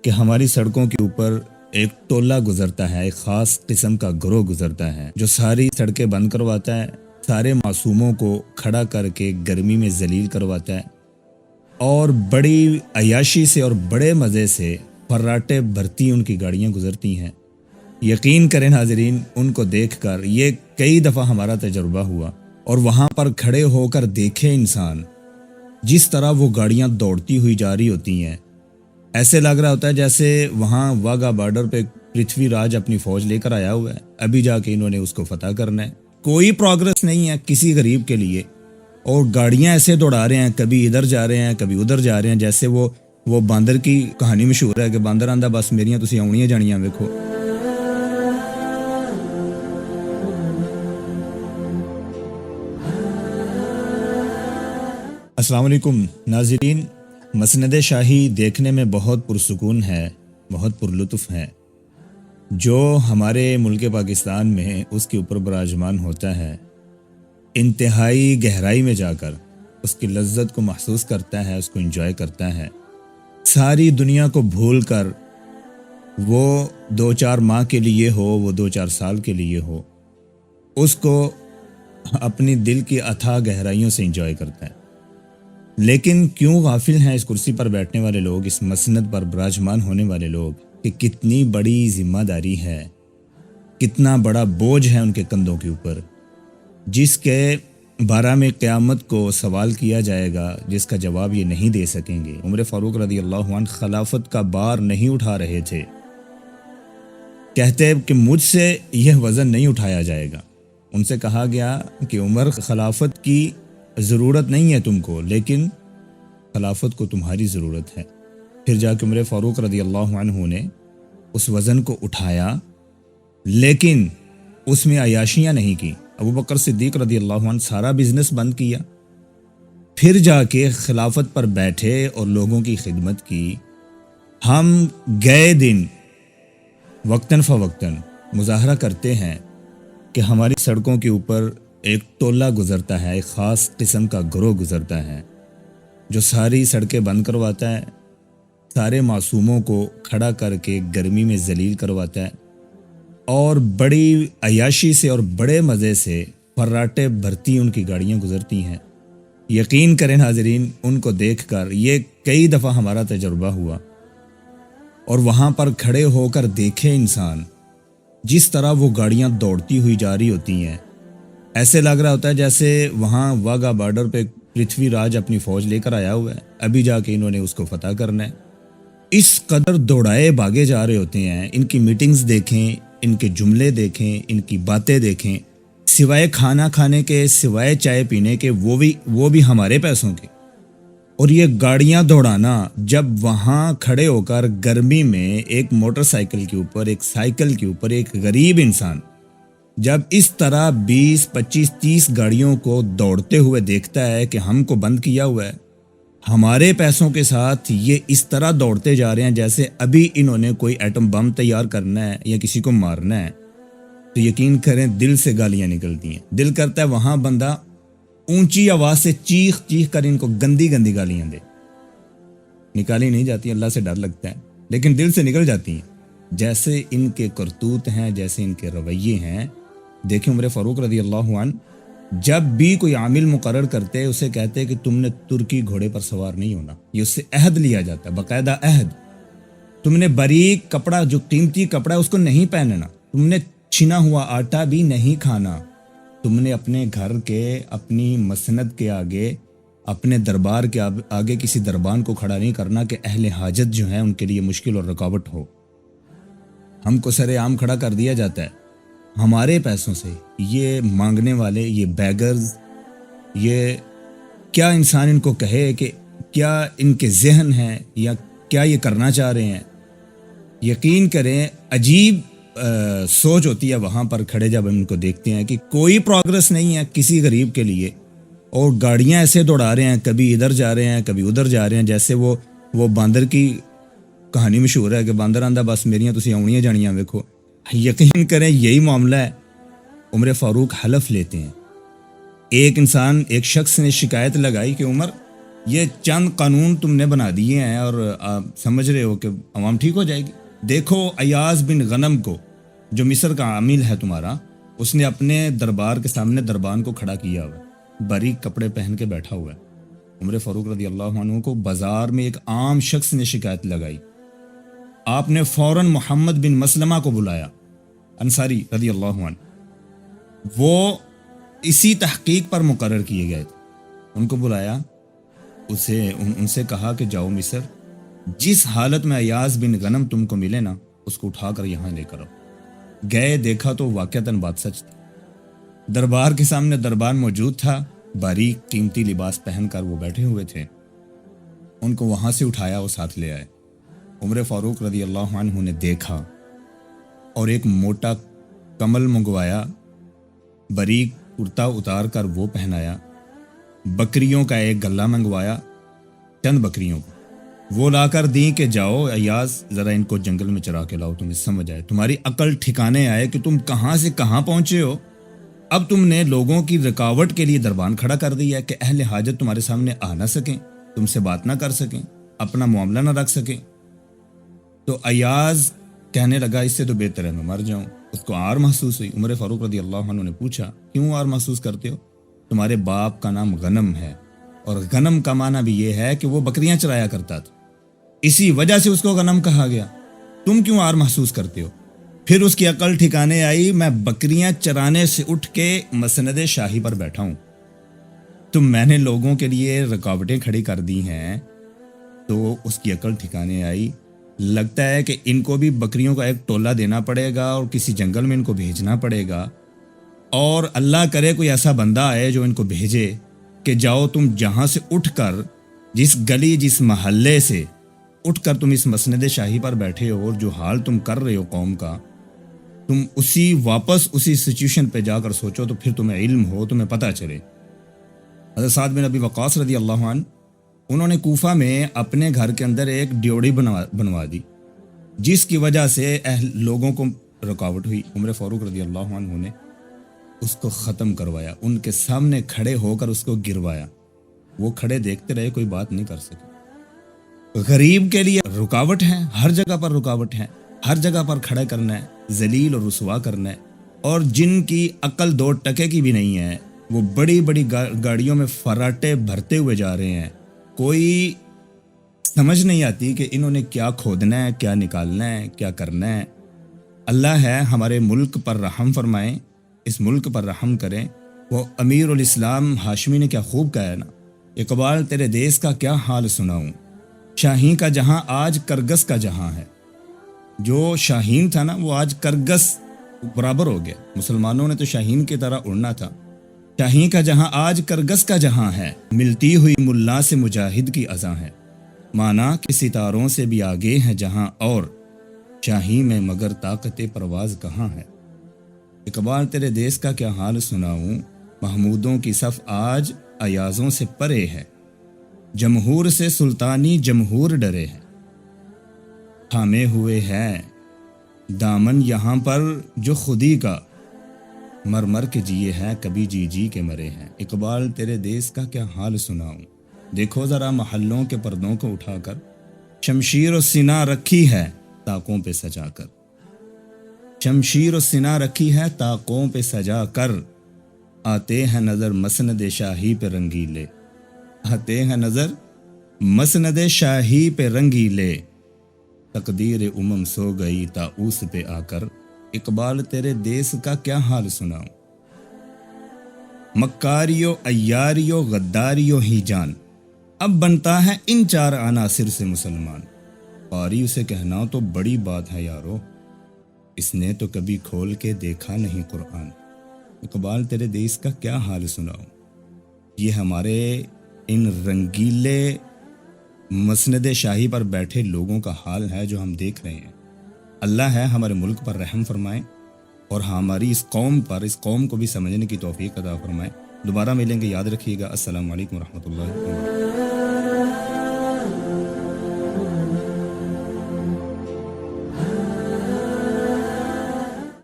کہ ہماری سڑکوں کے اوپر ایک ٹولہ گزرتا ہے، ایک خاص قسم کا گروہ گزرتا ہے جو ساری سڑکیں بند کرواتا ہے، سارے معصوموں کو کھڑا کر کے گرمی میں ذلیل کرواتا ہے اور بڑی عیاشی سے اور بڑے مزے سے فراٹے بھرتی ان کی گاڑیاں گزرتی ہیں۔ یقین کریں ناظرین، ان کو دیکھ کر یہ کئی دفعہ ہمارا تجربہ ہوا، اور وہاں پر کھڑے ہو کر دیکھے انسان جس طرح وہ گاڑیاں دوڑتی ہوئی جا رہی ہوتی ہیں، ایسے لگ رہا ہوتا ہے جیسے وہاں واگا بارڈر پہ پرتھوی راج اپنی فوج لے کر آیا ہوا ہے، ابھی جا کے انہوں نے اس کو فتح کرنا ہے۔ کوئی پروگرس نہیں ہے کسی غریب کے لیے، اور گاڑیاں ایسے دوڑا رہے ہیں، کبھی ادھر جا رہے ہیں کبھی ادھر جا رہے ہیں، جیسے وہ باندر کی کہانی مشہور ہے کہ باندر آندا بس میریاں تسی آؤنیاں جانیاں ویکھو۔ السلام علیکم ناظرین، مسند شاہی دیکھنے میں بہت پرسکون ہے، بہت پرلطف ہے۔ جو ہمارے ملک پاکستان میں اس کے اوپر براجمان ہوتا ہے، انتہائی گہرائی میں جا کر اس کی لذت کو محسوس کرتا ہے، اس کو انجوائے کرتا ہے، ساری دنیا کو بھول کر، وہ 2-4 ماہ کے لیے ہو، وہ 2-4 سال کے لیے ہو، اس کو اپنی دل کی اتھاہ گہرائیوں سے انجوائے کرتا ہے۔ لیکن کیوں غافل ہیں اس کرسی پر بیٹھنے والے لوگ، اس مسند پر براجمان ہونے والے لوگ، کہ کتنی بڑی ذمہ داری ہے، کتنا بڑا بوجھ ہے ان کے کندھوں کے اوپر، جس کے بارے میں قیامت کو سوال کیا جائے گا، جس کا جواب یہ نہیں دے سکیں گے۔ عمر فاروق رضی اللہ عنہ خلافت کا بار نہیں اٹھا رہے تھے، کہتے کہ مجھ سے یہ وزن نہیں اٹھایا جائے گا۔ ان سے کہا گیا کہ عمر، خلافت کی ضرورت نہیں ہے تم کو، لیکن خلافت کو تمہاری ضرورت ہے۔ پھر جا کے عمر فاروق رضی اللہ عنہ نے اس وزن کو اٹھایا، لیکن اس میں عیاشیاں نہیں کی۔ ابو بکر صدیق رضی اللہ عنہ سارا بزنس بند کیا، پھر جا کے خلافت پر بیٹھے اور لوگوں کی خدمت کی۔ ہم گئے دن وقتاً فوقتاً مظاہرہ کرتے ہیں کہ ہماری سڑکوں کے اوپر ایک ٹولہ گزرتا ہے، ایک خاص قسم کا گروہ گزرتا ہے جو ساری سڑکیں بند کرواتا ہے، سارے معصوموں کو کھڑا کر کے گرمی میں ذلیل کرواتا ہے اور بڑی عیاشی سے اور بڑے مزے سے فراٹے بھرتی ان کی گاڑیاں گزرتی ہیں۔ یقین کریں ناظرین، ان کو دیکھ کر یہ کئی دفعہ ہمارا تجربہ ہوا، اور وہاں پر کھڑے ہو کر دیکھے انسان جس طرح وہ گاڑیاں دوڑتی ہوئی جا رہی ہوتی ہیں، ایسے لگ رہا ہوتا ہے جیسے وہاں واگا بارڈر پہ پرتھوی راج اپنی فوج لے کر آیا ہوا ہے، ابھی جا کے انہوں نے اس کو فتح کرنا ہے۔ اس قدر دوڑائے بھاگے جا رہے ہوتے ہیں، ان کی میٹنگز دیکھیں، ان کے جملے دیکھیں، ان کی باتیں دیکھیں، سوائے کھانا کھانے کے، سوائے چائے پینے کے، وہ بھی ہمارے پیسوں کے۔ اور یہ گاڑیاں دوڑانا، جب وہاں کھڑے ہو کر گرمی میں ایک موٹر سائیکل کے اوپر، ایک سائیکل کے اوپر ایک غریب انسان جب اس طرح 20، 25، 30 گاڑیوں کو دوڑتے ہوئے دیکھتا ہے کہ ہم کو بند کیا ہوا ہے، ہمارے پیسوں کے ساتھ یہ اس طرح دوڑتے جا رہے ہیں جیسے ابھی انہوں نے کوئی ایٹم بم تیار کرنا ہے یا کسی کو مارنا ہے، تو یقین کریں دل سے گالیاں نکلتی ہیں۔ دل کرتا ہے وہاں بندہ اونچی آواز سے چیخ چیخ کر ان کو گندی گندی گالیاں دے۔ نکالی نہیں جاتی، اللہ سے ڈر لگتا ہے، لیکن دل سے نکل جاتی ہیں۔ جیسے ان کے کرتوت ہیں، جیسے ان کے رویے ہیں، دیکھیں عمر فاروق رضی اللہ عنہ جب بھی کوئی عامل مقرر کرتے اسے کہتے کہ تم نے ترکی گھوڑے پر سوار نہیں ہونا، یہ اس سے عہد لیا جاتا ہے، باقاعدہ عہد۔ تم نے باریک کپڑا، جو قیمتی کپڑا ہے، اس کو نہیں پہننا، تم نے چھنا ہوا آٹا بھی نہیں کھانا، تم نے اپنے گھر کے، اپنی مسند کے آگے، اپنے دربار کے آگے کسی دربان کو کھڑا نہیں کرنا کہ اہل حاجت جو ہیں ان کے لیے مشکل اور رکاوٹ ہو۔ ہم کو سر عام کھڑا کر دیا جاتا ہے ہمارے پیسوں سے۔ یہ مانگنے والے، یہ بیگرز، یہ کیا انسان ان کو کہے کہ کیا ان کے ذہن ہیں یا کیا یہ کرنا چاہ رہے ہیں؟ یقین کریں عجیب سوچ ہوتی ہے وہاں پر کھڑے جب ہم ان کو دیکھتے ہیں کہ کوئی پروگرس نہیں ہے کسی غریب کے لیے، اور گاڑیاں ایسے دوڑا رہے ہیں، کبھی ادھر جا رہے ہیں کبھی ادھر جا رہے ہیں، جیسے وہ باندر کی کہانی مشہور ہے کہ باندر آندا بس میریاں تسی آؤنیاں جانیاں ویکھو۔ یقین کریں یہی معاملہ ہے۔ عمر فاروق حلف لیتے ہیں۔ ایک شخص نے شکایت لگائی کہ عمر، یہ چند قانون تم نے بنا دیے ہیں اور آپ سمجھ رہے ہو کہ عوام ٹھیک ہو جائے گی. دیکھو ایاز بن غنم کو جو مصر کا عامل ہے تمہارا، اس نے اپنے دربار کے سامنے دربان کو کھڑا کیا ہوا ہے، باریک کپڑے پہن کے بیٹھا ہوا ہے. عمر فاروق رضی اللہ عنہ کو بازار میں ایک عام شخص نے شکایت لگائی. آپ نے فوراً محمد بن مسلمہ کو بلایا، انصاری رضی اللہ عنہ. وہ اسی تحقیق پر مقرر کیے گئے تھے. ان کو بلایا، ان سے کہا کہ جاؤ مصر، جس حالت میں ایاز بن غنم تم کو ملے نا اس کو اٹھا کر یہاں لے کر آؤ. گئے، دیکھا تو واقعتاً بات سچ تھی. دربار کے سامنے دربان موجود تھا، باریک قیمتی لباس پہن کر وہ بیٹھے ہوئے تھے. ان کو وہاں سے اٹھایا اور ساتھ لے آئے. عمر فاروق رضی اللہ عنہ نے دیکھا اور ایک موٹا کمل منگوایا، باریک کرتا اتار کر وہ پہنایا. بکریوں کا ایک گلہ منگوایا، چند بکریوں کو وہ لا کر دیں کہ جاؤ ایاز ذرا ان کو جنگل میں چرا کے لاؤ، تمہیں سمجھ آئے، تمہاری عقل ٹھکانے آئے کہ تم کہاں سے کہاں پہنچے ہو. اب تم نے لوگوں کی رکاوٹ کے لیے دربان کھڑا کر دیا کہ اہل حاجت تمہارے سامنے آ نہ سکیں، تم سے بات نہ کر سکیں، اپنا معاملہ نہ رکھ سکیں. تو ایاز کہنے لگا اس سے تو بہتر ہے میں مر جاؤں. اس کو عار محسوس ہوئی. عمر فاروق رضی اللہ عنہ نے پوچھا کیوں عار محسوس کرتے ہو؟ تمہارے باپ کا نام غنم ہے اور غنم کا معنی بھی یہ ہے کہ وہ بکریاں چرایا کرتا تھا، اسی وجہ سے اس کو غنم کہا گیا. تم کیوں عار محسوس کرتے ہو؟ پھر اس کی عقل ٹھکانے آئی، میں بکریاں چرانے سے اٹھ کے مسند شاہی پر بیٹھا ہوں، تو میں نے لوگوں کے لیے رکاوٹیں کھڑی کر دی ہیں. تو اس کی عقل ٹھکانے آئی، لگتا ہے کہ ان کو بھی بکریوں کا ایک ٹولہ دینا پڑے گا اور کسی جنگل میں ان کو بھیجنا پڑے گا، اور اللہ کرے کوئی ایسا بندہ آئے جو ان کو بھیجے کہ جاؤ تم جہاں سے اٹھ کر، جس گلی جس محلے سے اٹھ کر تم اس مسند شاہی پر بیٹھے ہو اور جو حال تم کر رہے ہو قوم کا، تم واپس اسی سچویشن پہ جا کر سوچو تو پھر تمہیں علم ہو، تمہیں پتہ چلے. حضرت سعد بن ابی وقاص رضی اللہ عنہ، انہوں نے کوفہ میں اپنے گھر کے اندر ایک ڈیوڑی بنوا دی جس کی وجہ سے لوگوں کو رکاوٹ ہوئی. عمر فاروق رضی اللہ عنہ نے اس کو ختم کروایا، ان کے سامنے کھڑے ہو کر اس کو گروایا. وہ کھڑے دیکھتے رہے، کوئی بات نہیں کر سکے. غریب کے لیے رکاوٹ ہے، ہر جگہ پر رکاوٹ ہے، ہر جگہ پر کھڑا کرنا ہے، ذلیل اور رسوا کرنا ہے. اور جن کی عقل 2 ٹکے کی بھی نہیں ہے، وہ بڑی بڑی گاڑیوں میں فراٹے بھرتے ہوئے جا رہے ہیں. کوئی سمجھ نہیں آتی کہ انہوں نے کیا کھودنا ہے، کیا نکالنا ہے، کیا کرنا ہے. اللہ ہے ہمارے ملک پر رحم فرمائیں، اس ملک پر رحم کریں. وہ امیر الاسلام ہاشمی نے کیا خوب کہا ہے نا، اقبال تیرے دیس کا کیا حال سناؤں، شاہین کا جہاں آج کرگس کا جہاں ہے. جو شاہین تھا نا وہ آج کرگس برابر ہو گیا. مسلمانوں نے تو شاہین کی طرح اڑنا تھا. شاہین کا جہاں آج کرگس کا جہاں ہے، ملتی ہوئی ملا سے مجاہد کی اذاں ہے. مانا کہ ستاروں سے بھی آگے ہیں جہاں، اور شاہین میں مگر طاقت پرواز کہاں ہے. اقبال تیرے دیس کا کیا حال سناؤں، محمودوں کی صف آج ایازوں سے پرے ہے. جمہور سے سلطانی جمہور ڈرے ہیں، تھامے ہوئے ہیں دامن یہاں پر جو خودی کا، مر مر کے جیے ہیں کبھی جی جی کے مرے ہیں. اقبال تیرے دیس کا کیا حال سناؤں. دیکھو ذرا محلوں کے پردوں کو اٹھا کر، شمشیر و سنا رکھی ہے طاقوں پہ سجا کر. شمشیر و سنا رکھی ہے طاقوں پہ سجا کر، آتے ہیں نظر مسند شاہی پہ رنگیلے، آتے ہیں نظر مسند شاہی پہ رنگیلے. تقدیر امم سو گئی تاؤس پہ آ کر، اقبال تیرے دیس کا کیا حال سناؤں. مکاریو ایاریو غداریو ہی جان، اب بنتا ہے ان 4 عناصر سے مسلمان. قاری اسے کہنا تو بڑی بات ہے یارو، اس نے تو کبھی کھول کے دیکھا نہیں قرآن. اقبال تیرے دیس کا کیا حال سناؤں. یہ ہمارے ان رنگیلے مسند شاہی پر بیٹھے لوگوں کا حال ہے جو ہم دیکھ رہے ہیں. اللہ ہے ہمارے ملک پر رحم فرمائیں اور ہماری اس قوم کو بھی سمجھنے کی توفیق عطا فرمائیں. دوبارہ ملیں گے، یاد رکھیے گا. السلام علیکم ورحمۃ اللہ وبرکاتہ.